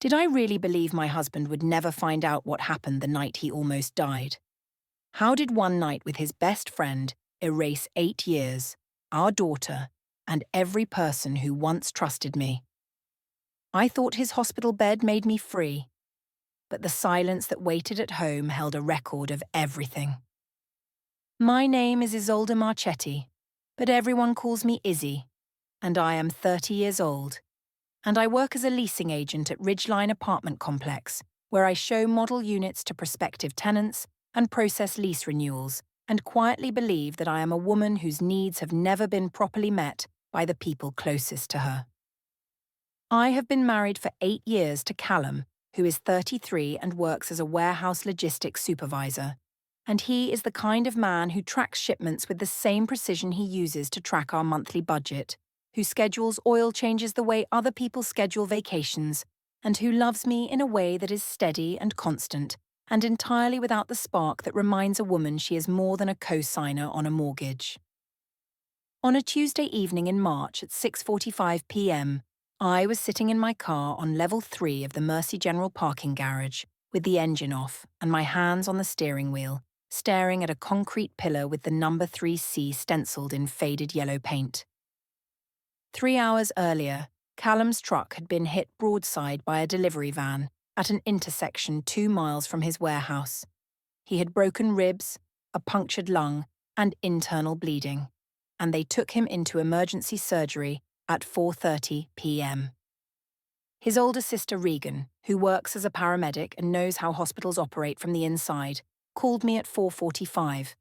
Did I really believe my husband would never find out what happened the night he almost died? How did one night with his best friend erase 8 years, our daughter, and every person who once trusted me? I thought his hospital bed made me free, but the silence that waited at home held a record of everything. My name is Isolde Marchetti, but everyone calls me Izzy, and I am 30 years old, and I work as a leasing agent at Ridgeline Apartment Complex, where I show model units to prospective tenants and process lease renewals, and quietly believe that I am a woman whose needs have never been properly met by the people closest to her. I have been married for 8 years to Callum, who is 33 and works as a warehouse logistics supervisor. And he is the kind of man who tracks shipments with the same precision he uses to track our monthly budget, who schedules oil changes the way other people schedule vacations, and who loves me in a way that is steady and constant, and entirely without the spark that reminds a woman she is more than a co-signer on a mortgage. On a Tuesday evening in March at 6:45 p.m., I was sitting in my car on level 3 of the Mersey General parking garage, with the engine off and my hands on the steering wheel, staring at a concrete pillar with the number 3C stenciled in faded yellow paint. 3 hours earlier, Callum's truck had been hit broadside by a delivery van at an intersection 2 miles from his warehouse. He had broken ribs, a punctured lung, and internal bleeding, and they took him into emergency surgery at 4:30 p.m. His older sister Regan, who works as a paramedic and knows how hospitals operate from the inside, called me at 4:45.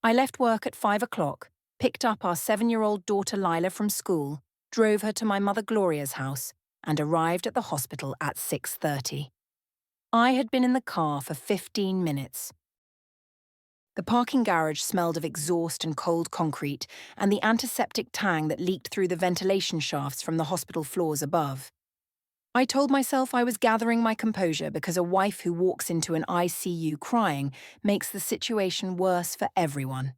I left work at 5 o'clock, picked up our 7-year-old daughter Lila from school, drove her to my mother Gloria's house, and arrived at the hospital at 6:30. I had been in the car for 15 minutes. The parking garage smelled of exhaust and cold concrete and the antiseptic tang that leaked through the ventilation shafts from the hospital floors above. I told myself I was gathering my composure because a wife who walks into an ICU crying makes the situation worse for everyone.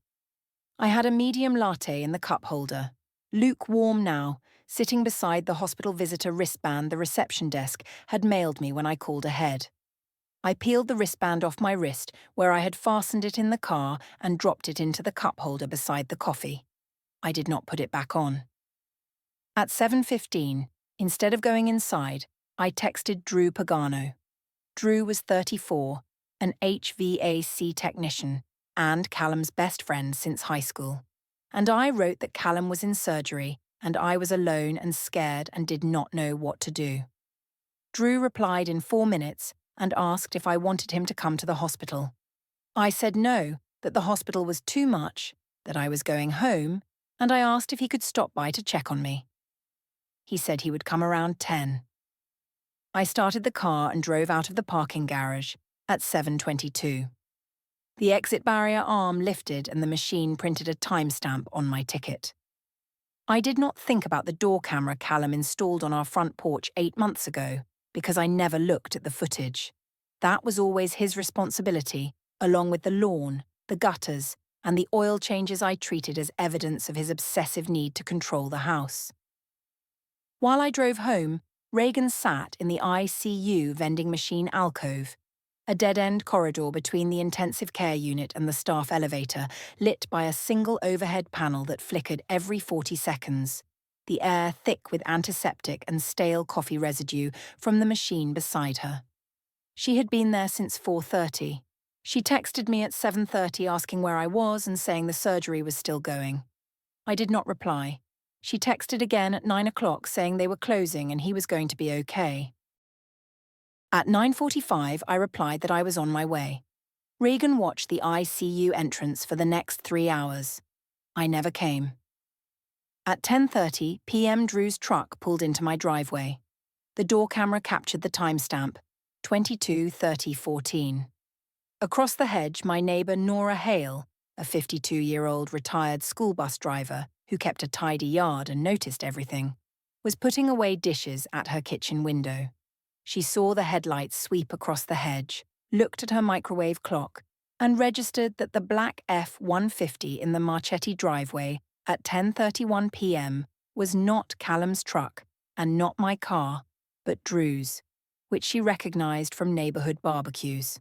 I had a medium latte in the cup holder, lukewarm now, sitting beside the hospital visitor wristband the reception desk had mailed me when I called ahead. I peeled the wristband off my wrist where I had fastened it in the car and dropped it into the cup holder beside the coffee. I did not put it back on. At 7:15, instead of going inside, I texted Drew Pagano. Drew was 34, an HVAC technician, and Callum's best friend since high school. And I wrote that Callum was in surgery, and I was alone and scared and did not know what to do. Drew replied in 4 minutes and asked if I wanted him to come to the hospital. I said no, that the hospital was too much, that I was going home, and I asked if he could stop by to check on me. He said he would come around 10. I started the car and drove out of the parking garage at 7:22. The exit barrier arm lifted and the machine printed a timestamp on my ticket. I did not think about the door camera Callum installed on our front porch 8 months ago, because I never looked at the footage. That was always his responsibility, along with the lawn, the gutters, and the oil changes I treated as evidence of his obsessive need to control the house. While I drove home, Reagan sat in the ICU vending machine alcove, a dead-end corridor between the intensive care unit and the staff elevator, lit by a single overhead panel that flickered every 40 seconds. The air thick with antiseptic and stale coffee residue from the machine beside her. She had been there since 4:30. She texted me at 7:30 asking where I was and saying the surgery was still going. I did not reply. She texted again at 9 o'clock saying they were closing and he was going to be okay. At 9:45, I replied that I was on my way. Regan watched the ICU entrance for the next 3 hours. I never came. At 10:30 p.m. Drew's truck pulled into my driveway. The door camera captured the timestamp, 22:30:14. Across the hedge, my neighbour Nora Hale, a 52-year-old retired school bus driver who kept a tidy yard and noticed everything, was putting away dishes at her kitchen window. She saw the headlights sweep across the hedge, looked at her microwave clock, and registered that the black F-150 in the Marchetti driveway at 10:31 p.m. was not Callum's truck and not my car, but Drew's. which she recognized from neighborhood barbecues.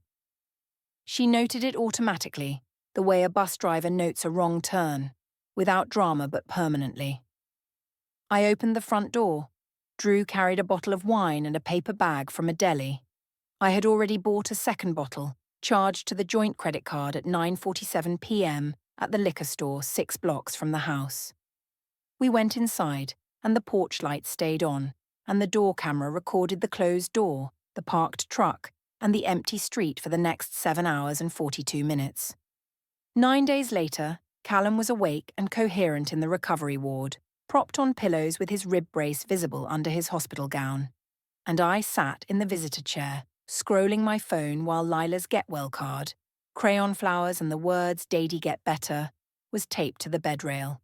She noted it automatically, the way a bus driver notes a wrong turn, without drama but permanently. I opened the front door. Drew carried a bottle of wine and a paper bag from a deli. I had already bought a second bottle, charged to the joint credit card at 9:47 p.m. at the liquor store 6 blocks from the house. We went inside, and the porch light stayed on, and the door camera recorded the closed door, the parked truck, and the empty street for the next 7 hours and 42 minutes. 9 days later, Callum was awake and coherent in the recovery ward, propped on pillows with his rib brace visible under his hospital gown. And I sat in the visitor chair, scrolling my phone while Lila's get well card, crayon flowers and the words "Daddy get better," was taped to the bed rail.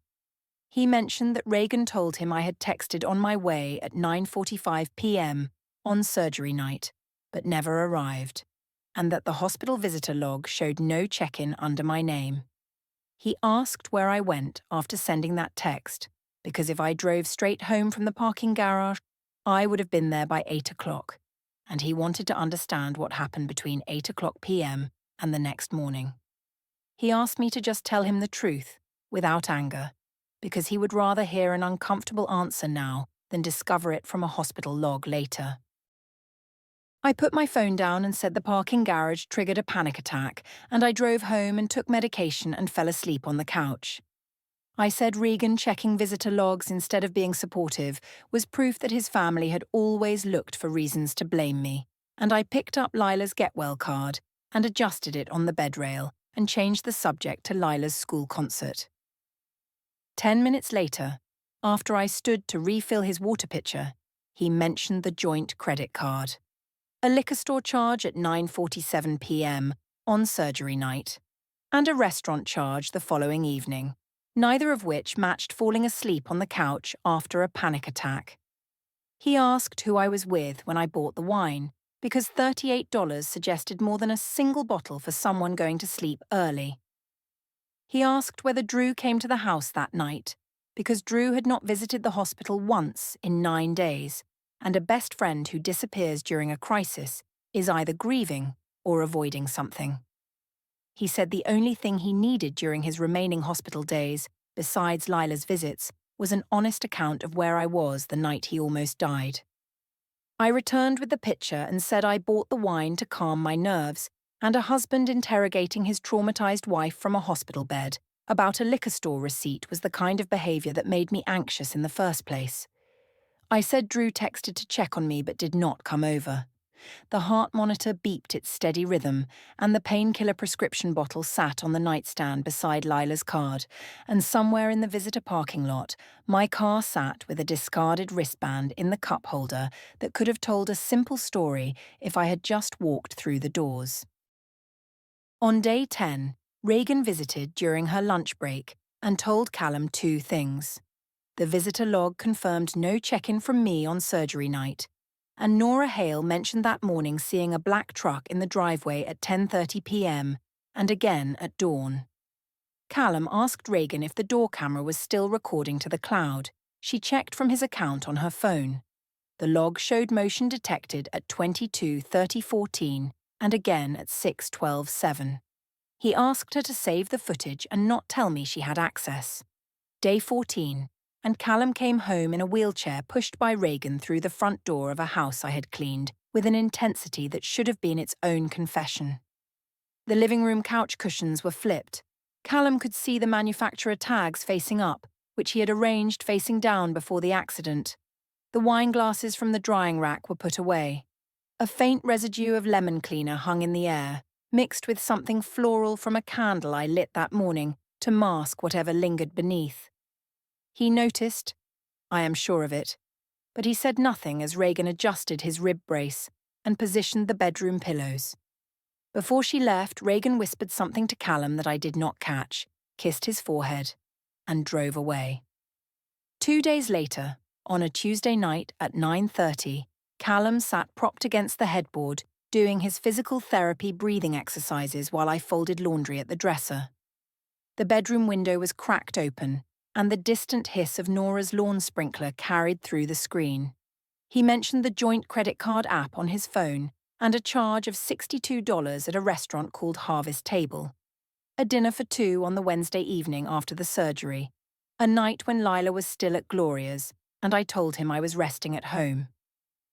He mentioned that Reagan told him I had texted on my way at 9:45 p.m. on surgery night, but never arrived, and that the hospital visitor log showed no check-in under my name. He asked where I went after sending that text, because if I drove straight home from the parking garage, I would have been there by 8 o'clock, and he wanted to understand what happened between 8 o'clock p.m. and the next morning. He asked me to just tell him the truth, without anger, because he would rather hear an uncomfortable answer now than discover it from a hospital log later. I put my phone down and said the parking garage triggered a panic attack, and I drove home and took medication and fell asleep on the couch. I said Regan checking visitor logs instead of being supportive was proof that his family had always looked for reasons to blame me, and I picked up Lila's get well card and adjusted it on the bed rail and changed the subject to Lila's school concert. 10 minutes later, after I stood to refill his water pitcher, he mentioned the joint credit card. A liquor store charge at 9:47 p.m. on surgery night, and a restaurant charge the following evening, neither of which matched falling asleep on the couch after a panic attack. He asked who I was with when I bought the wine, because $38 suggested more than a single bottle for someone going to sleep early. He asked whether Drew came to the house that night, because Drew had not visited the hospital once in 9 days, and a best friend who disappears during a crisis is either grieving or avoiding something. He said the only thing he needed during his remaining hospital days, besides Lila's visits, was an honest account of where I was the night he almost died. I returned with the pitcher and said I bought the wine to calm my nerves, and a husband interrogating his traumatized wife from a hospital bed about a liquor store receipt was the kind of behavior that made me anxious in the first place. I said Drew texted to check on me but did not come over. The heart monitor beeped its steady rhythm, and the painkiller prescription bottle sat on the nightstand beside Lila's card, and somewhere in the visitor parking lot, my car sat with a discarded wristband in the cup holder that could have told a simple story if I had just walked through the doors. On day 10, Reagan visited during her lunch break and told Callum 2 things. The visitor log confirmed no check-in from me on surgery night, and Nora Hale mentioned that morning seeing a black truck in the driveway at 10:30 p.m. and again at dawn. Callum asked Reagan if the door camera was still recording to the cloud. She checked from his account on her phone. The log showed motion detected at 22:30:14 and again at 6:12:7. He asked her to save the footage and not tell me she had access. Day 14. And Callum came home in a wheelchair pushed by Reagan through the front door of a house I had cleaned, with an intensity that should have been its own confession. The living room couch cushions were flipped. Callum could see the manufacturer tags facing up, which he had arranged facing down before the accident. The wine glasses from the drying rack were put away. A faint residue of lemon cleaner hung in the air, mixed with something floral from a candle I lit that morning to mask whatever lingered beneath. He noticed, I am sure of it, but he said nothing as Reagan adjusted his rib brace and positioned the bedroom pillows. Before she left, Reagan whispered something to Callum that I did not catch, kissed his forehead, and drove away. 2 days later, on a Tuesday night at 9:30, Callum sat propped against the headboard, doing his physical therapy breathing exercises while I folded laundry at the dresser. The bedroom window was cracked open, and the distant hiss of Nora's lawn sprinkler carried through the screen. He mentioned the joint credit card app on his phone and a charge of $62 at a restaurant called Harvest Table. A dinner for two on the Wednesday evening after the surgery, a night when Lila was still at Gloria's, and I told him I was resting at home.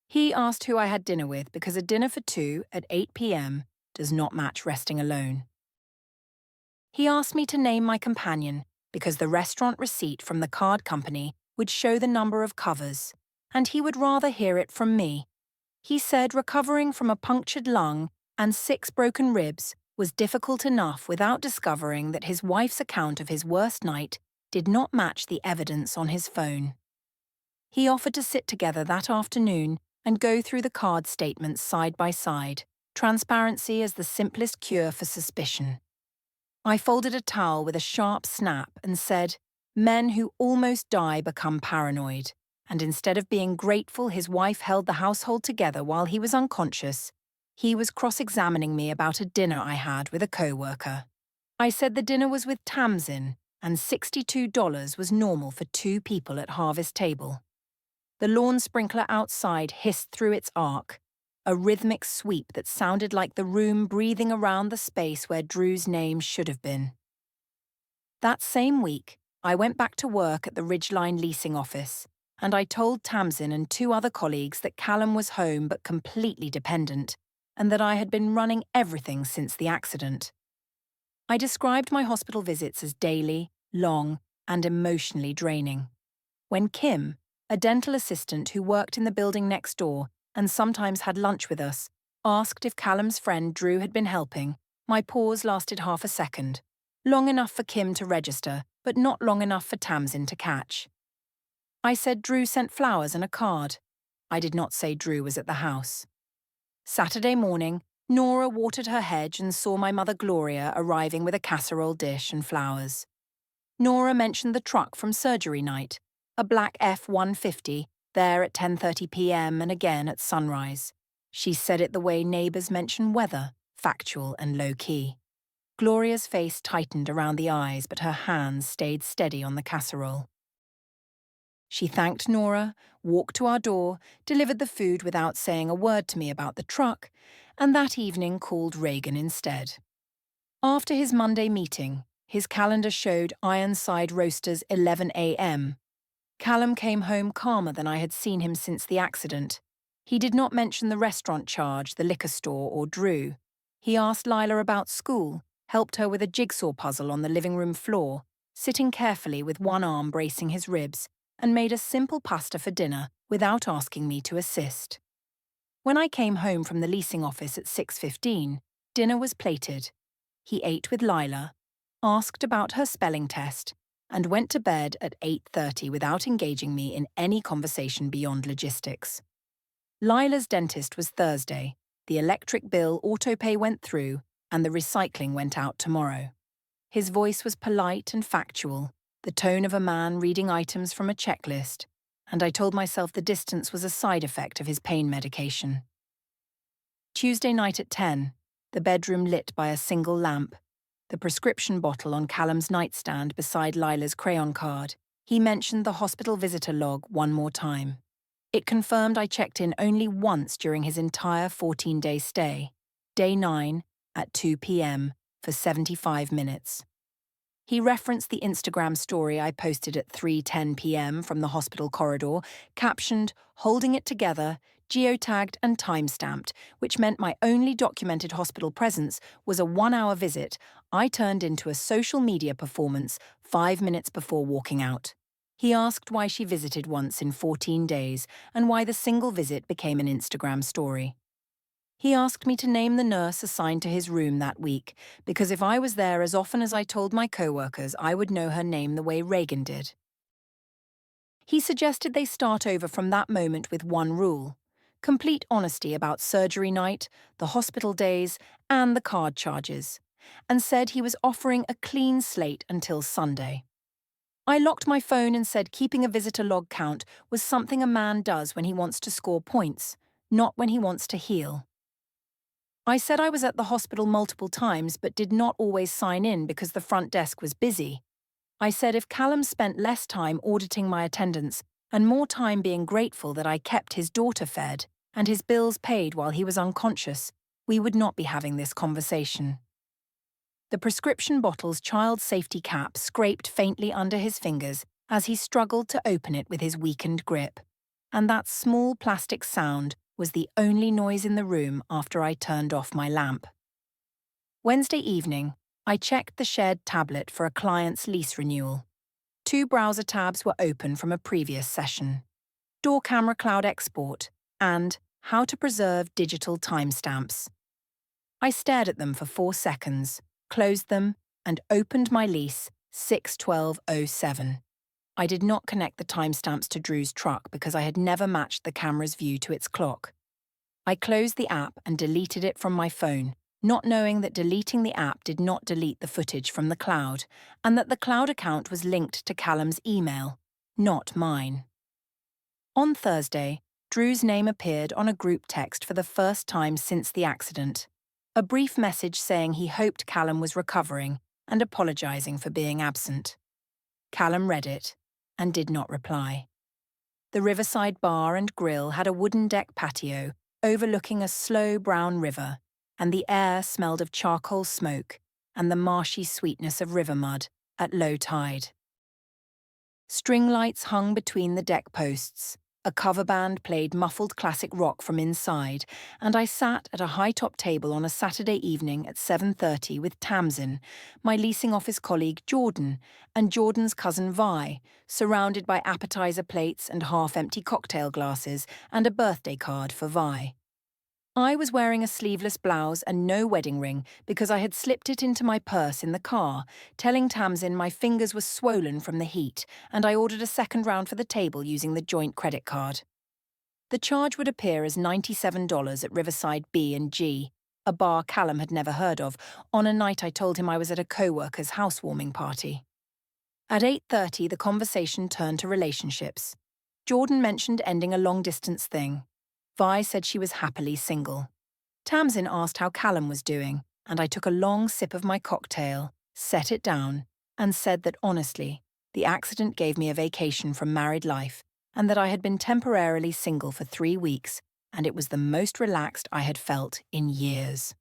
He asked who I had dinner with because a dinner for two at 8 p.m. does not match resting alone. He asked me to name my companion because the restaurant receipt from the card company would show the number of covers, and he would rather hear it from me. He said recovering from a punctured lung and 6 broken ribs was difficult enough without discovering that his wife's account of his worst night did not match the evidence on his phone. He offered to sit together that afternoon and go through the card statements side by side, transparency as the simplest cure for suspicion. I folded a towel with a sharp snap and said, "Men who almost die become paranoid," and instead of being grateful his wife held the household together while he was unconscious, he was cross-examining me about a dinner I had with a co-worker. I said the dinner was with Tamsin, and $62 was normal for 2 people at Harvest Table. The lawn sprinkler outside hissed through its arc, a rhythmic sweep that sounded like the room breathing around the space where Drew's name should have been. That same week, I went back to work at the Ridgeline leasing office, and I told Tamsin and 2 other colleagues that Callum was home but completely dependent, and that I had been running everything since the accident. I described my hospital visits as daily, long, and emotionally draining. When Kim, a dental assistant who worked in the building next door and sometimes had lunch with us, asked if Callum's friend Drew had been helping, my pause lasted half a second, long enough for Kim to register, but not long enough for Tamsin to catch. I said Drew sent flowers and a card. I did not say Drew was at the house. Saturday morning, Nora watered her hedge and saw my mother Gloria arriving with a casserole dish and flowers. Nora mentioned the truck from surgery night, a black F-150, there at 10:30 p.m. and again at sunrise. She said it the way neighbours mention weather, factual and low-key. Gloria's face tightened around the eyes, but her hands stayed steady on the casserole. She thanked Nora, walked to our door, delivered the food without saying a word to me about the truck, and that evening called Reagan instead. After his Monday meeting, his calendar showed Ironside Roasters 11 a.m. Callum came home calmer than I had seen him since the accident. He did not mention the restaurant charge, the liquor store, or Drew. He asked Lila about school, helped her with a jigsaw puzzle on the living room floor, sitting carefully with one arm bracing his ribs, and made a simple pasta for dinner without asking me to assist. When I came home from the leasing office at 6:15, dinner was plated. He ate with Lila, asked about her spelling test, and went to bed at 8:30 without engaging me in any conversation beyond logistics. Lila's dentist was Thursday, the electric bill autopay went through, and the recycling went out tomorrow. His voice was polite and factual, the tone of a man reading items from a checklist, and I told myself the distance was a side effect of his pain medication. Tuesday night at 10, the bedroom lit by a single lamp, the prescription bottle on Callum's nightstand beside Lila's crayon card. He mentioned the hospital visitor log one more time. It confirmed I checked in only once during his entire 14-day stay, day 9 at 2 p.m. for 75 minutes. He referenced the Instagram story I posted at 3:10 p.m. from the hospital corridor, captioned, "Holding it together," geotagged and timestamped, which meant my only documented hospital presence was a 1-hour visit I turned into a social media performance 5 minutes before walking out. He asked why she visited once in 14 days and why the single visit became an Instagram story. He asked me to name the nurse assigned to his room that week, because if I was there as often as I told my co-workers, I would know her name the way Reagan did. He suggested they start over from that moment with one rule: complete honesty about surgery night, the hospital days, and the card charges, and said he was offering a clean slate until Sunday. I locked my phone and said keeping a visitor log count was something a man does when he wants to score points, not when he wants to heal. I said I was at the hospital multiple times but did not always sign in because the front desk was busy. I said if Callum spent less time auditing my attendance, and more time being grateful that I kept his daughter fed and his bills paid while he was unconscious, we would not be having this conversation. The prescription bottle's child safety cap scraped faintly under his fingers as he struggled to open it with his weakened grip, and that small plastic sound was the only noise in the room after I turned off my lamp. Wednesday evening, I checked the shared tablet for a client's lease renewal. 2 browser tabs were open from a previous session: Door Camera Cloud Export and How to Preserve Digital Timestamps. I stared at them for 4 seconds, closed them, and opened my lease 6/12/07. I did not connect the timestamps to Drew's truck because I had never matched the camera's view to its clock. I closed the app and deleted it from my phone, not knowing that deleting the app did not delete the footage from the cloud, and that the cloud account was linked to Callum's email, not mine. On Thursday, Drew's name appeared on a group text for the first time since the accident. A brief message saying he hoped Callum was recovering and apologising for being absent. Callum read it and did not reply. The Riverside Bar and Grill had a wooden deck patio overlooking a slow brown river, and the air smelled of charcoal smoke and the marshy sweetness of river mud at low tide. String lights hung between the deck posts. A cover band played muffled classic rock from inside, and I sat at a high-top table on a Saturday evening at 7:30 with Tamsin, my leasing office colleague Jordan, and Jordan's cousin Vi, surrounded by appetizer plates and half-empty cocktail glasses and a birthday card for Vi. I was wearing a sleeveless blouse and no wedding ring because I had slipped it into my purse in the car, telling Tamsin my fingers were swollen from the heat, and I ordered a second round for the table using the joint credit card. The charge would appear as $97 at Riverside B&G, a bar Callum had never heard of, on a night I told him I was at a co-worker's housewarming party. At 8:30, the conversation turned to relationships. Jordan mentioned ending a long-distance thing. Vi said she was happily single. Tamsin asked how Callum was doing, and I took a long sip of my cocktail, set it down, and said that honestly, the accident gave me a vacation from married life, and that I had been temporarily single for 3 weeks, and it was the most relaxed I had felt in years.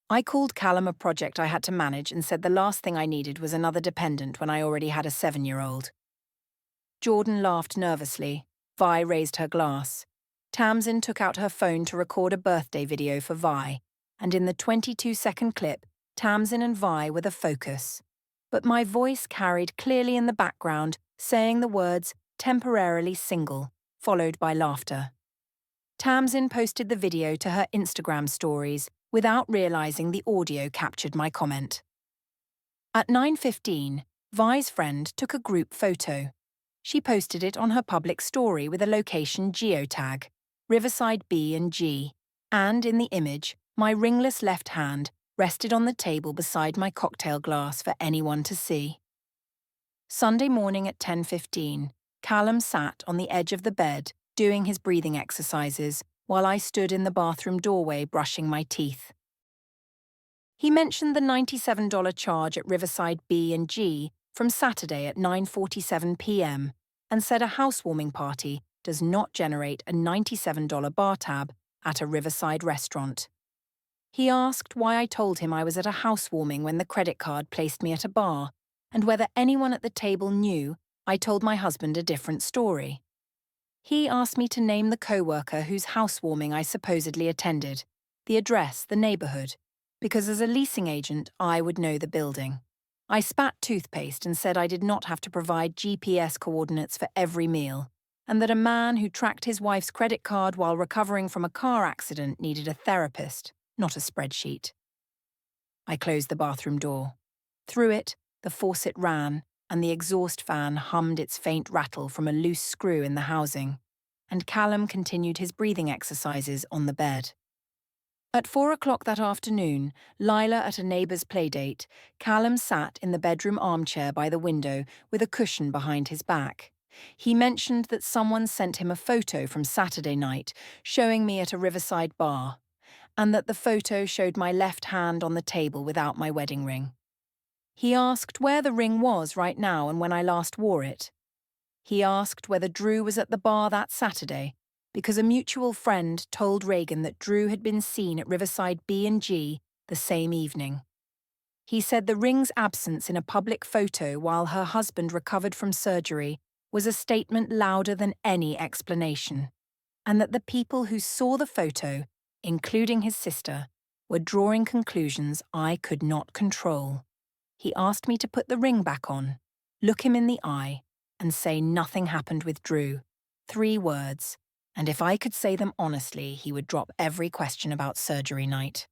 I called Callum a project I had to manage and said the last thing I needed was another dependent when I already had a 7-year-old. Jordan laughed nervously. Vi raised her glass. Tamsin took out her phone to record a birthday video for Vi, and in the 22-second clip, Tamsin and Vi were the focus. But my voice carried clearly in the background, saying the words, temporarily single, followed by laughter. Tamsin posted the video to her Instagram stories without realising the audio captured my comment. At 9:15, Vi's friend took a group photo. She posted it on her public story with a location geotag, Riverside B&G, and in the image, my ringless left hand rested on the table beside my cocktail glass for anyone to see. Sunday morning at 10:15, Callum sat on the edge of the bed doing his breathing exercises while I stood in the bathroom doorway brushing my teeth. He mentioned the $97 charge at Riverside B&G from Saturday at 9:47 p.m. and said a housewarming party does not generate a $97 bar tab at a Riverside restaurant. He asked why I told him I was at a housewarming when the credit card placed me at a bar, and whether anyone at the table knew I told my husband a different story. He asked me to name the co-worker whose housewarming I supposedly attended, the address, the neighbourhood, because as a leasing agent I would know the building. I spat toothpaste and said I did not have to provide GPS coordinates for every meal, and that a man who tracked his wife's credit card while recovering from a car accident needed a therapist, not a spreadsheet. I closed the bathroom door. Through it, the faucet ran, and the exhaust fan hummed its faint rattle from a loose screw in the housing, and Callum continued his breathing exercises on the bed. At 4 o'clock that afternoon, Lila at a neighbour's playdate, Callum sat in the bedroom armchair by the window with a cushion behind his back. He mentioned that someone sent him a photo from Saturday night showing me at a Riverside bar, and that the photo showed my left hand on the table without my wedding ring. He asked where the ring was right now and when I last wore it. He asked whether Drew was at the bar that Saturday, because a mutual friend told Reagan that Drew had been seen at Riverside B&G the same evening. He said the ring's absence in a public photo while her husband recovered from surgery was a statement louder than any explanation, and that the people who saw the photo, including his sister, were drawing conclusions I could not control. He asked me to put the ring back on, look him in the eye, and say nothing happened with Drew. 3 words, and if I could say them honestly, he would drop every question about surgery night.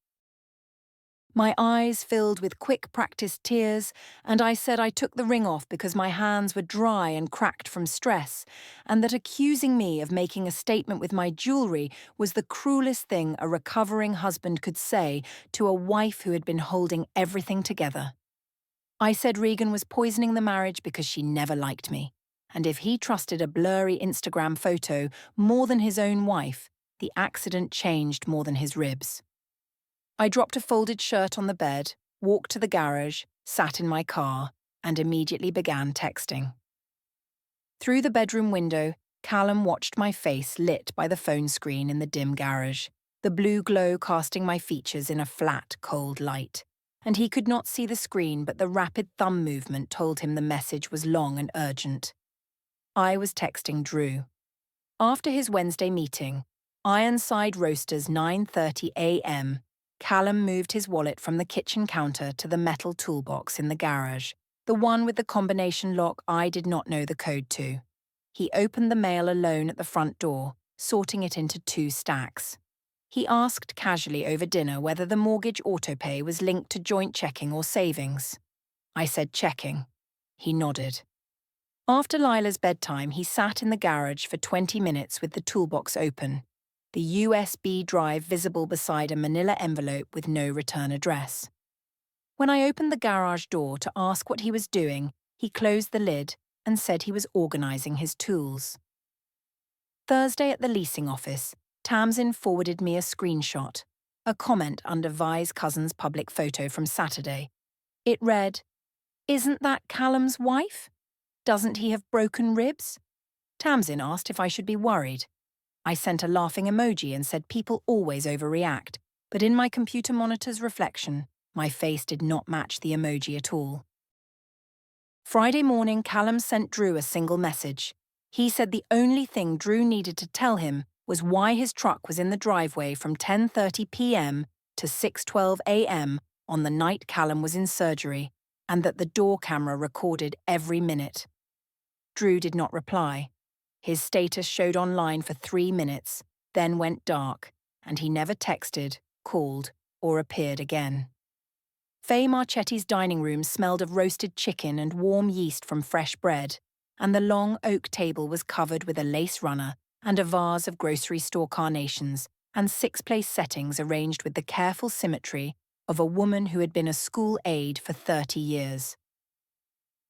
My eyes filled with quick practiced tears, and I said I took the ring off because my hands were dry and cracked from stress, and that accusing me of making a statement with my jewelry was the cruelest thing a recovering husband could say to a wife who had been holding everything together. I said Regan was poisoning the marriage because she never liked me, and if he trusted a blurry Instagram photo more than his own wife, the accident changed more than his ribs. I dropped a folded shirt on the bed, walked to the garage, sat in my car, and immediately began texting. Through the bedroom window, Callum watched my face lit by the phone screen in the dim garage, the blue glow casting my features in a flat, cold light. And he could not see the screen, but the rapid thumb movement told him the message was long and urgent. I was texting Drew. After his Wednesday meeting, Ironside Roasters 9:30 a.m., Callum moved his wallet from the kitchen counter to the metal toolbox in the garage, the one with the combination lock I did not know the code to. He opened the mail alone at the front door, sorting it into 2 stacks. He asked casually over dinner whether the mortgage autopay was linked to joint checking or savings. I said checking. He nodded. After Lila's bedtime, he sat in the garage for 20 minutes with the toolbox open, the USB drive visible beside a manila envelope with no return address. When I opened the garage door to ask what he was doing, he closed the lid and said he was organising his tools. Thursday at the leasing office, Tamsin forwarded me a screenshot, a comment under Vi's cousin's public photo from Saturday. It read, "Isn't that Callum's wife? Doesn't he have broken ribs?" Tamsin asked if I should be worried. I sent a laughing emoji and said people always overreact, but in my computer monitor's reflection, my face did not match the emoji at all. Friday morning, Callum sent Drew a single message. He said the only thing Drew needed to tell him was why his truck was in the driveway from 10:30 p.m. to 6:12 a.m. on the night Callum was in surgery, and that the door camera recorded every minute. Drew did not reply. His status showed online for 3 minutes, then went dark, and he never texted, called, or appeared again. Faye Marchetti's dining room smelled of roasted chicken and warm yeast from fresh bread, and the long oak table was covered with a lace runner and a vase of grocery store carnations and 6-place settings arranged with the careful symmetry of a woman who had been a school aide for 30 years.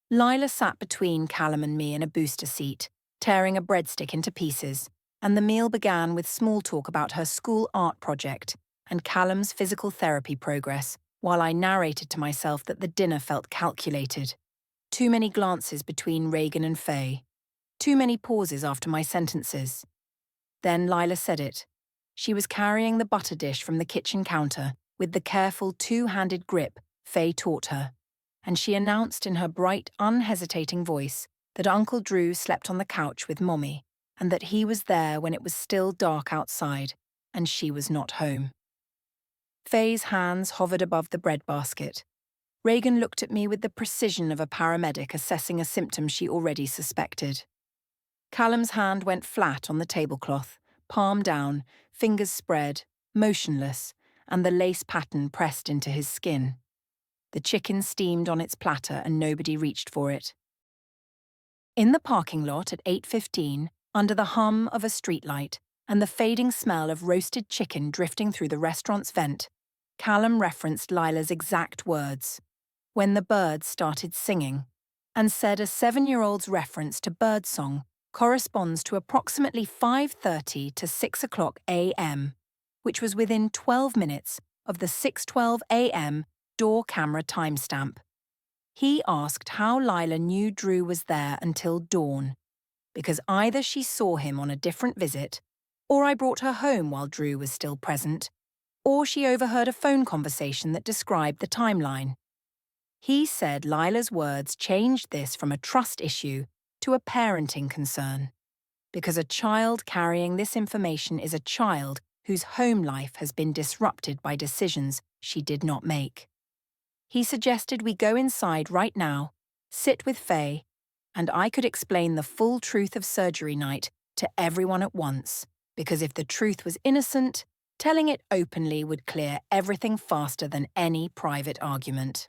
Lila sat between Callum and me in a booster seat, tearing a breadstick into pieces, and the meal began with small talk about her school art project and Callum's physical therapy progress, while I narrated to myself that the dinner felt calculated. Too many glances between Reagan and Faye. Too many pauses after my sentences. Then Lila said it. She was carrying the butter dish from the kitchen counter with the careful 2-handed grip Faye taught her, and she announced in her bright, unhesitating voice that Uncle Drew slept on the couch with Mommy, and that he was there when it was still dark outside, and she was not home. Faye's hands hovered above the breadbasket. Reagan looked at me with the precision of a paramedic assessing a symptom she already suspected. Callum's hand went flat on the tablecloth, palm down, fingers spread, motionless, and the lace pattern pressed into his skin. The chicken steamed on its platter and nobody reached for it. In the parking lot at 8:15, under the hum of a streetlight and the fading smell of roasted chicken drifting through the restaurant's vent, Callum referenced Lila's exact words, "when the birds started singing," and said a 7-year-old's reference to birdsong corresponds to approximately 5:30 to 6 o'clock a.m., which was within 12 minutes of the 6:12 a.m. door camera timestamp. He asked how Lila knew Drew was there until dawn, because either she saw him on a different visit, or I brought her home while Drew was still present, or she overheard a phone conversation that described the timeline. He said Lila's words changed this from a trust issue to a parenting concern, because a child carrying this information is a child whose home life has been disrupted by decisions she did not make. He suggested we go inside right now, sit with Faye, and I could explain the full truth of surgery night to everyone at once, because if the truth was innocent, telling it openly would clear everything faster than any private argument.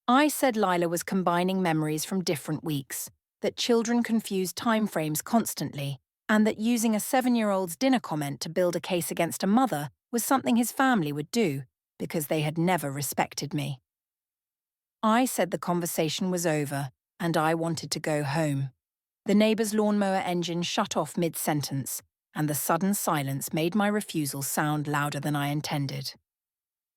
I said Lila was combining memories from different weeks, that children confuse timeframes constantly, and that using a 7-year-old's dinner comment to build a case against a mother was something his family would do, because they had never respected me. I said the conversation was over, and I wanted to go home. The neighbor's lawnmower engine shut off mid-sentence, and the sudden silence made my refusal sound louder than I intended.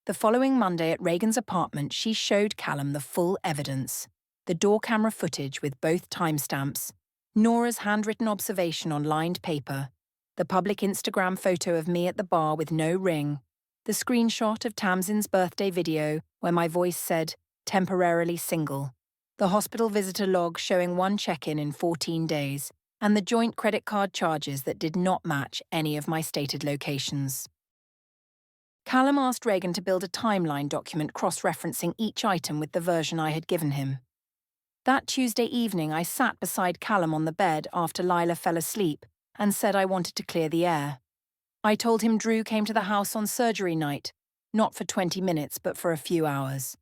The following Monday at Reagan's apartment, she showed Callum the full evidence: the door camera footage with both timestamps, Nora's handwritten observation on lined paper, the public Instagram photo of me at the bar with no ring, the screenshot of Tamsin's birthday video where my voice said, "temporarily single," the hospital visitor log showing 1 check-in in 14 days, and the joint credit card charges that did not match any of my stated locations. Callum asked Reagan to build a timeline document cross-referencing each item with the version I had given him. That Tuesday evening, I sat beside Callum on the bed after Lila fell asleep and said I wanted to clear the air. I told him Drew came to the house on surgery night, not for 20 minutes but for a few hours.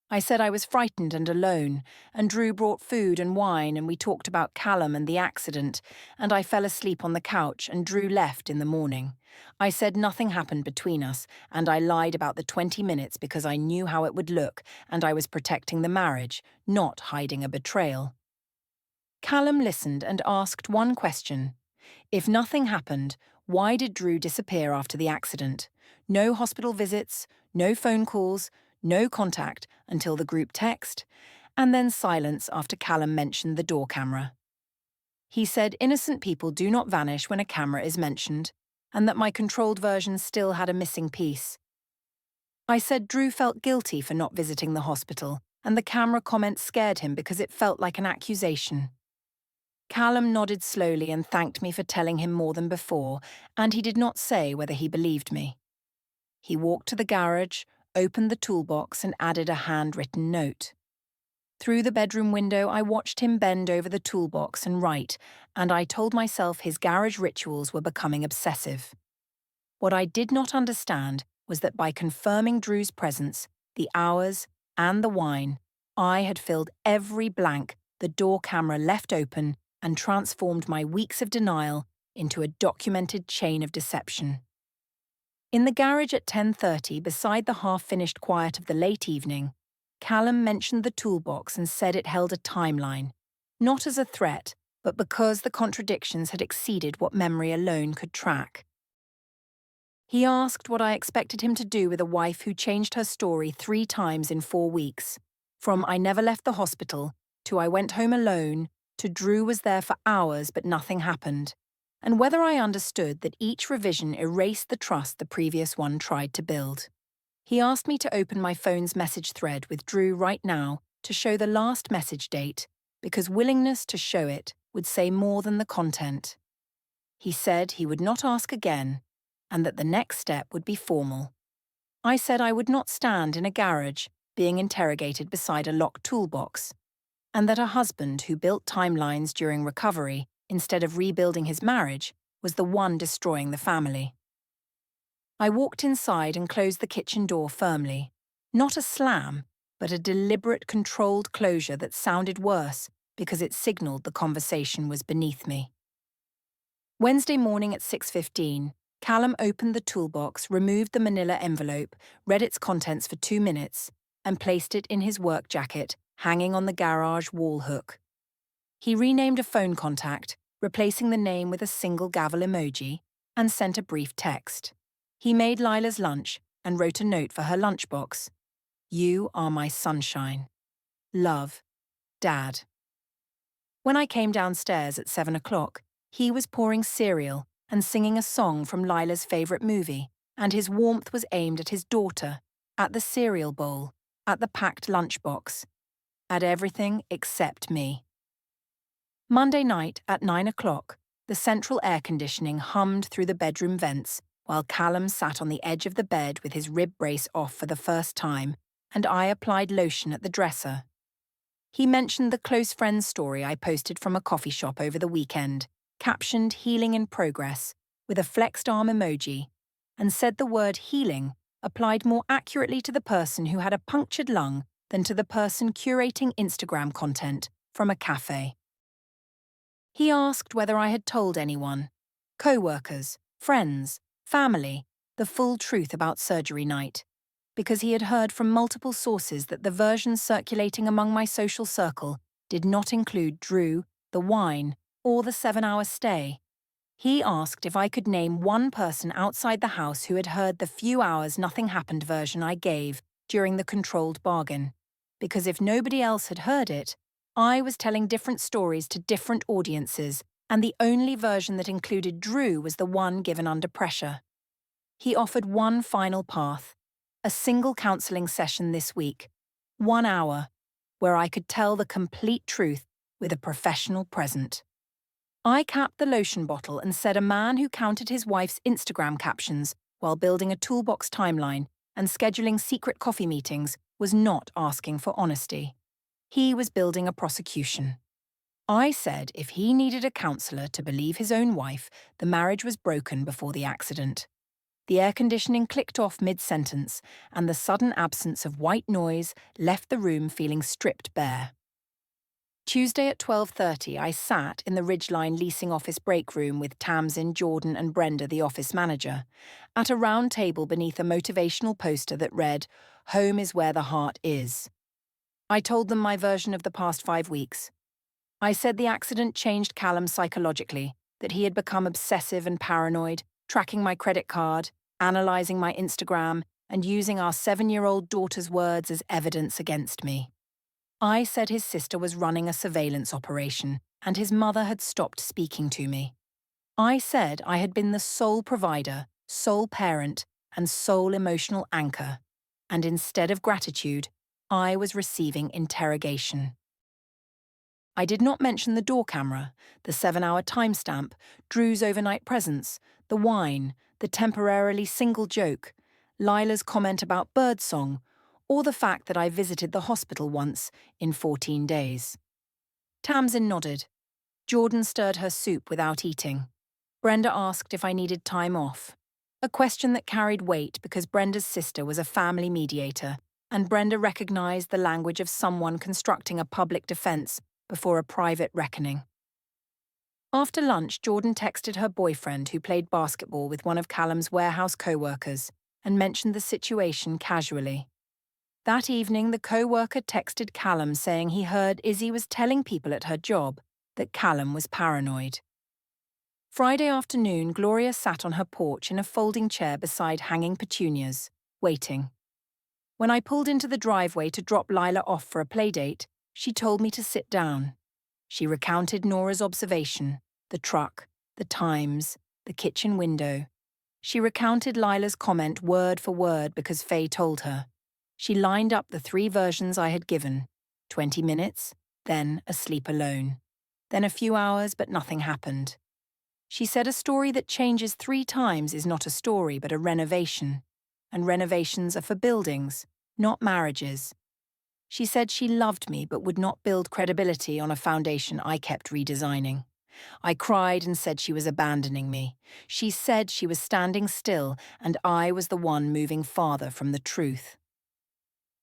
I said I was frightened and alone, and Drew brought food and wine, and we talked about Callum and the accident, and I fell asleep on the couch and Drew left in the morning. I said nothing happened between us, and I lied about the 20 minutes because I knew how it would look, and I was protecting the marriage, not hiding a betrayal. Callum listened and asked one question. If nothing happened, why did Drew disappear after the accident? No hospital visits, no phone calls, no contact until the group text, and then silence after Callum mentioned the door camera. He said innocent people do not vanish when a camera is mentioned, and that my controlled version still had a missing piece. I said Drew felt guilty for not visiting the hospital, and the camera comment scared him because it felt like an accusation. Callum nodded slowly and thanked me for telling him more than before, and he did not say whether he believed me. He walked to the garage, opened the toolbox and added a handwritten note. Through the bedroom window, I watched him bend over the toolbox and write, and I told myself his garage rituals were becoming obsessive. What I did not understand was that by confirming Drew's presence, the hours, and the wine, I had filled every blank the door camera left open and transformed my weeks of denial into a documented chain of deception. In the garage at 10:30, beside the half-finished quiet of the late evening, Callum mentioned the toolbox and said it held a timeline, not as a threat, but because the contradictions had exceeded what memory alone could track. He asked what I expected him to do with a wife who changed her story 3 times in 4 weeks, from I never left the hospital to I went home alone to Drew was there for hours but nothing happened, and whether I understood that each revision erased the trust the previous one tried to build. He asked me to open my phone's message thread with Drew right now to show the last message date, because willingness to show it would say more than the content. He said he would not ask again, and that the next step would be formal. I said I would not stand in a garage being interrogated beside a locked toolbox, and that a husband who built timelines during recovery instead of rebuilding his marriage was the one destroying the family. I walked inside and closed the kitchen door firmly. Not a slam, but a deliberate, controlled closure that sounded worse because it signaled the conversation was beneath me. Wednesday morning at 6:15, Callum opened the toolbox, removed the manila envelope, read its contents for 2 minutes, and placed it in his work jacket, hanging on the garage wall hook. He renamed a phone contact, replacing the name with a single gavel emoji, and sent a brief text. He made Lila's lunch and wrote a note for her lunchbox. "You are my sunshine. Love, Dad." When I came downstairs at 7 o'clock, he was pouring cereal and singing a song from Lila's favourite movie, and his warmth was aimed at his daughter, at the cereal bowl, at the packed lunchbox, at everything except me. Monday night at 9 o'clock, the central air conditioning hummed through the bedroom vents while Callum sat on the edge of the bed with his rib brace off for the first time, and I applied lotion at the dresser. He mentioned the close friends story I posted from a coffee shop over the weekend, captioned "Healing in Progress" with a flexed arm emoji, and said the word healing applied more accurately to the person who had a punctured lung than to the person curating Instagram content from a cafe. He asked whether I had told anyone, co-workers, friends, family, the full truth about surgery night, because he had heard from multiple sources that the version circulating among my social circle did not include Drew, the wine, or the 7-hour stay. He asked if I could name one person outside the house who had heard the few hours nothing happened version I gave during the controlled bargain, because if nobody else had heard it, I was telling different stories to different audiences, and the only version that included Drew was the one given under pressure. He offered one final path, a single counselling session this week, 1 hour, where I could tell the complete truth with a professional present. I capped the lotion bottle and said a man who counted his wife's Instagram captions while building a toolbox timeline and scheduling secret coffee meetings was not asking for honesty. He was building a prosecution. I said if he needed a counsellor to believe his own wife, the marriage was broken before the accident. The air conditioning clicked off mid-sentence, and the sudden absence of white noise left the room feeling stripped bare. Tuesday at 12:30, I sat in the Ridgeline leasing office break room with Tamsin, Jordan and Brenda, the office manager, at a round table beneath a motivational poster that read, "Home is where the heart is." I told them my version of the past 5 weeks. I said the accident changed Callum psychologically, that he had become obsessive and paranoid, tracking my credit card, analysing my Instagram, and using our 7-year-old daughter's words as evidence against me. I said his sister was running a surveillance operation, and his mother had stopped speaking to me. I said I had been the sole provider, sole parent, and sole emotional anchor, and instead of gratitude, I was receiving interrogation. I did not mention the door camera, the 7-hour timestamp, Drew's overnight presence, the wine, the temporarily single joke, Lila's comment about birdsong, or the fact that I visited the hospital once in 14 days. Tamsin nodded. Jordan stirred her soup without eating. Brenda asked if I needed time off, a question that carried weight because Brenda's sister was a family mediator, and Brenda recognised the language of someone constructing a public defence before a private reckoning. After lunch, Jordan texted her boyfriend who played basketball with one of Callum's warehouse co-workers and mentioned the situation casually. That evening, the co-worker texted Callum saying he heard Izzy was telling people at her job that Callum was paranoid. Friday afternoon, Gloria sat on her porch in a folding chair beside hanging petunias, waiting. When I pulled into the driveway to drop Lila off for a playdate, she told me to sit down. She recounted Nora's observation, the truck, the times, the kitchen window. She recounted Lila's comment word for word because Faye told her. She lined up the 3 versions I had given, 20 minutes, then asleep alone. Then a few hours, but nothing happened. She said a story that changes 3 times is not a story but a renovation. And renovations are for buildings, not marriages. She said she loved me but would not build credibility on a foundation I kept redesigning. I cried and said she was abandoning me. She said she was standing still and I was the one moving farther from the truth.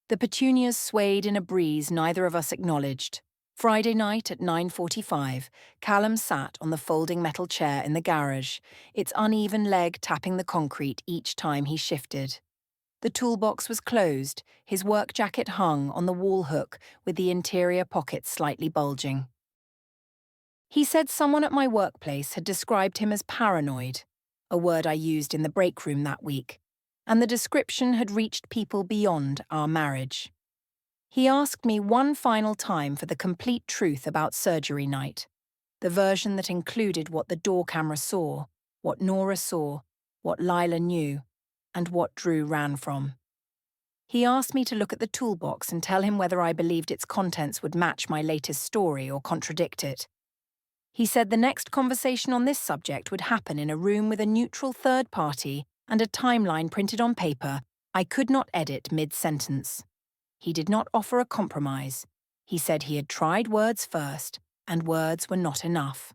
The petunias swayed in a breeze neither of us acknowledged. Friday night at 9:45, Callum sat on the folding metal chair in the garage, its uneven leg tapping the concrete each time he shifted. The toolbox was closed, his work jacket hung on the wall hook with the interior pockets slightly bulging. He said someone at my workplace had described him as paranoid, a word I used in the break room that week, and the description had reached people beyond our marriage. He asked me one final time for the complete truth about surgery night, the version that included what the door camera saw, what Nora saw, what Lila knew, and what Drew ran from. He asked me to look at the toolbox and tell him whether I believed its contents would match my latest story or contradict it. He said the next conversation on this subject would happen in a room with a neutral third party and a timeline printed on paper I could not edit mid-sentence. He did not offer a compromise. He said he had tried words first, and words were not enough.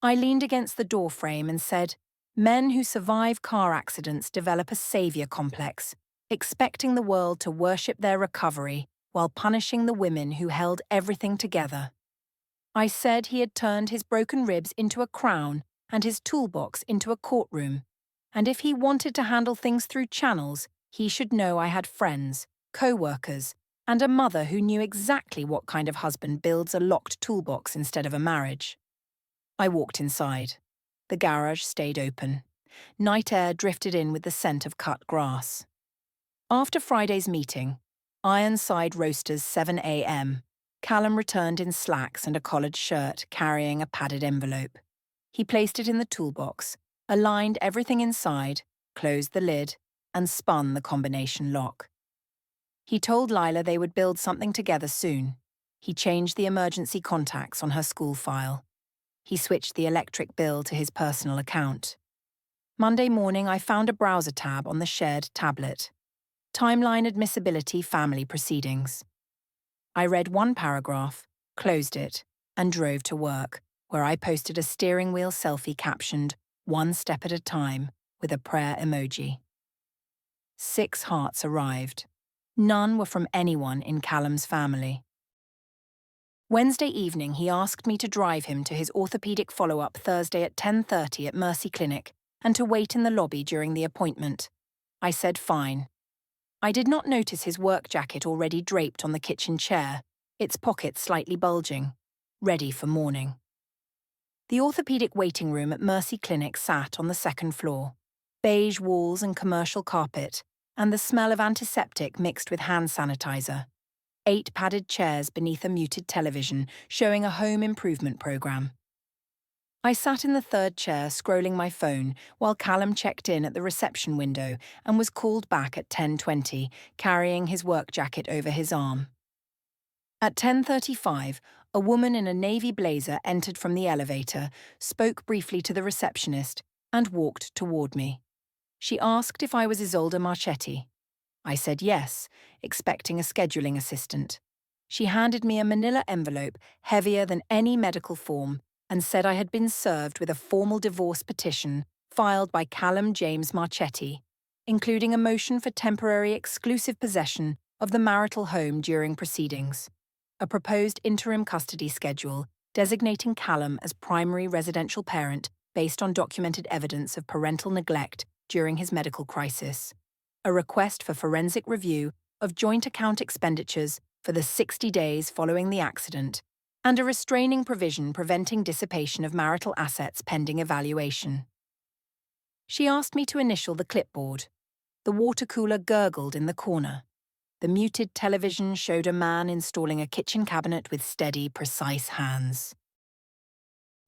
I leaned against the doorframe and said, "Men who survive car accidents develop a savior complex, expecting the world to worship their recovery while punishing the women who held everything together." I said he had turned his broken ribs into a crown and his toolbox into a courtroom, and if he wanted to handle things through channels, he should know I had friends, co-workers, and a mother who knew exactly what kind of husband builds a locked toolbox instead of a marriage. I walked inside. The garage stayed open. Night air drifted in with the scent of cut grass. After Friday's meeting, Ironside Roasters 7 a.m., Callum returned in slacks and a collared shirt, carrying a padded envelope. He placed it in the toolbox, aligned everything inside, closed the lid, and spun the combination lock. He told Lila they would build something together soon. He changed the emergency contacts on her school file. He switched the electric bill to his personal account. Monday morning, I found a browser tab on the shared tablet. Timeline Admissibility Family Proceedings. I read one paragraph, closed it, and drove to work, where I posted a steering wheel selfie captioned, "One step at a time," with a prayer emoji. 6 hearts arrived. None were from anyone in Callum's family. Wednesday evening, he asked me to drive him to his orthopedic follow-up Thursday at 10:30 at Mercy Clinic and to wait in the lobby during the appointment. I said fine. I did not notice his work jacket already draped on the kitchen chair, its pockets slightly bulging, ready for morning. The orthopedic waiting room at Mercy Clinic sat on the second floor. Beige walls and commercial carpet, and the smell of antiseptic mixed with hand sanitizer. 8 padded chairs beneath a muted television showing a home improvement program. I sat in the third chair scrolling my phone while Callum checked in at the reception window and was called back at 10:20, carrying his work jacket over his arm. At 10:35, a woman in a navy blazer entered from the elevator, spoke briefly to the receptionist, and walked toward me. She asked if I was Isolde Marchetti. I said yes, expecting a scheduling assistant. She handed me a manila envelope heavier than any medical form and said I had been served with a formal divorce petition filed by Callum James Marchetti, including a motion for temporary exclusive possession of the marital home during proceedings, a proposed interim custody schedule designating Callum as primary residential parent based on documented evidence of parental neglect during his medical crisis, a request for forensic review of joint account expenditures for the 60 days following the accident, and a restraining provision preventing dissipation of marital assets pending evaluation. She asked me to initial the clipboard. The water cooler gurgled in the corner. The muted television showed a man installing a kitchen cabinet with steady, precise hands.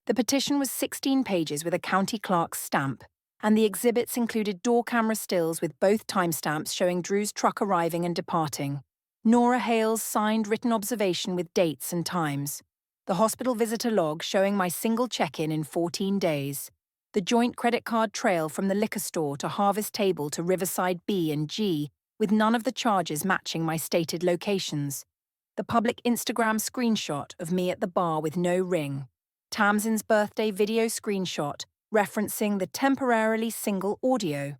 The petition was 16 pages with a county clerk's stamp, and the exhibits included door camera stills with both timestamps showing Drew's truck arriving and departing, Nora Hale's signed written observation with dates and times, the hospital visitor log showing my single check-in in 14 days, the joint credit card trail from the liquor store to Harvest Table to Riverside B and G, with none of the charges matching my stated locations, the public Instagram screenshot of me at the bar with no ring, Tamsin's birthday video screenshot referencing the temporarily single audio,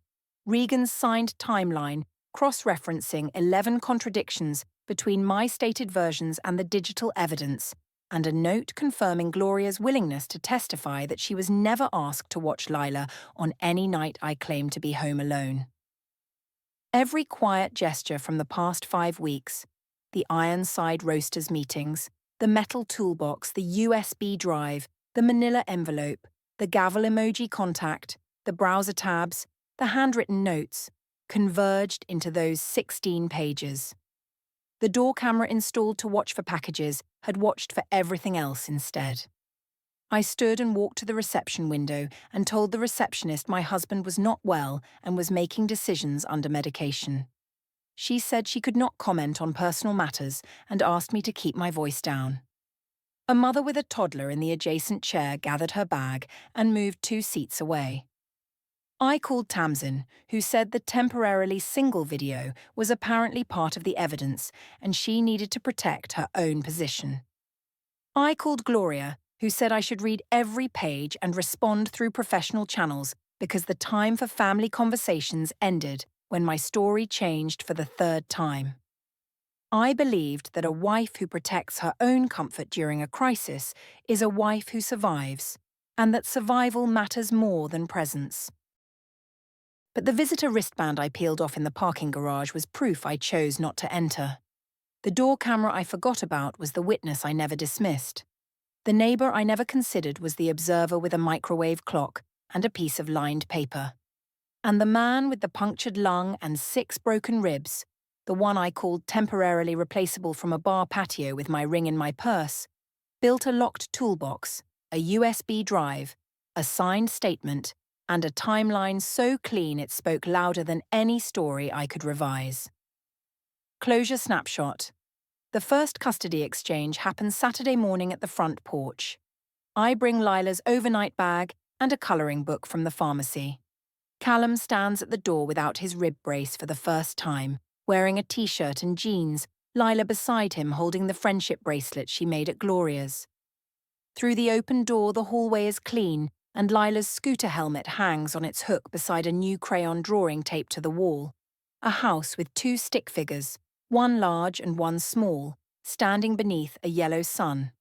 Regan's signed timeline cross-referencing 11 contradictions between my stated versions and the digital evidence, and a note confirming Gloria's willingness to testify that she was never asked to watch Lila on any night I claimed to be home alone. Every quiet gesture from the past 5 weeks, the Ironside Roasters meetings, the metal toolbox, the USB drive, the manila envelope, the gavel emoji contact, the browser tabs, the handwritten notes, converged into those 16 pages. The door camera installed to watch for packages had watched for everything else instead. I stood and walked to the reception window and told the receptionist my husband was not well and was making decisions under medication. She said she could not comment on personal matters and asked me to keep my voice down. A mother with a toddler in the adjacent chair gathered her bag and moved 2 seats away. I called Tamsin, who said the temporarily single video was apparently part of the evidence and she needed to protect her own position. I called Gloria, who said I should read every page and respond through professional channels because the time for family conversations ended when my story changed for the 3rd time. I believed that a wife who protects her own comfort during a crisis is a wife who survives, and that survival matters more than presence. But the visitor wristband I peeled off in the parking garage was proof I chose not to enter. The door camera I forgot about was the witness I never dismissed. The neighbour I never considered was the observer with a microwave clock and a piece of lined paper. And the man with the punctured lung and 6 broken ribs, the one I called temporarily replaceable from a bar patio with my ring in my purse, built a locked toolbox, a USB drive, a signed statement, and a timeline so clean it spoke louder than any story I could revise. Closure snapshot. The first custody exchange happens Saturday morning at the front porch. I bring Lila's overnight bag and a colouring book from the pharmacy. Callum stands at the door without his rib brace for the first time, wearing a t-shirt and jeans, Lila beside him holding the friendship bracelet she made at Gloria's. Through the open door the hallway is clean, and Lila's scooter helmet hangs on its hook beside a new crayon drawing taped to the wall. A house with 2 stick figures, one large and one small, standing beneath a yellow sun.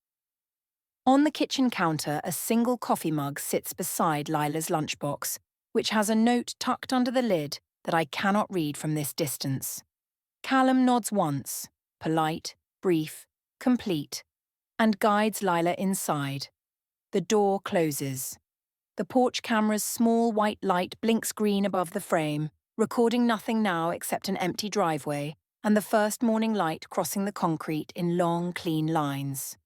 On the kitchen counter, a single coffee mug sits beside Lila's lunchbox, which has a note tucked under the lid that I cannot read from this distance. Callum nods once, polite, brief, complete, and guides Lila inside. The door closes. The porch camera's small white light blinks green above the frame, recording nothing now except an empty driveway and the first morning light crossing the concrete in long, clean lines.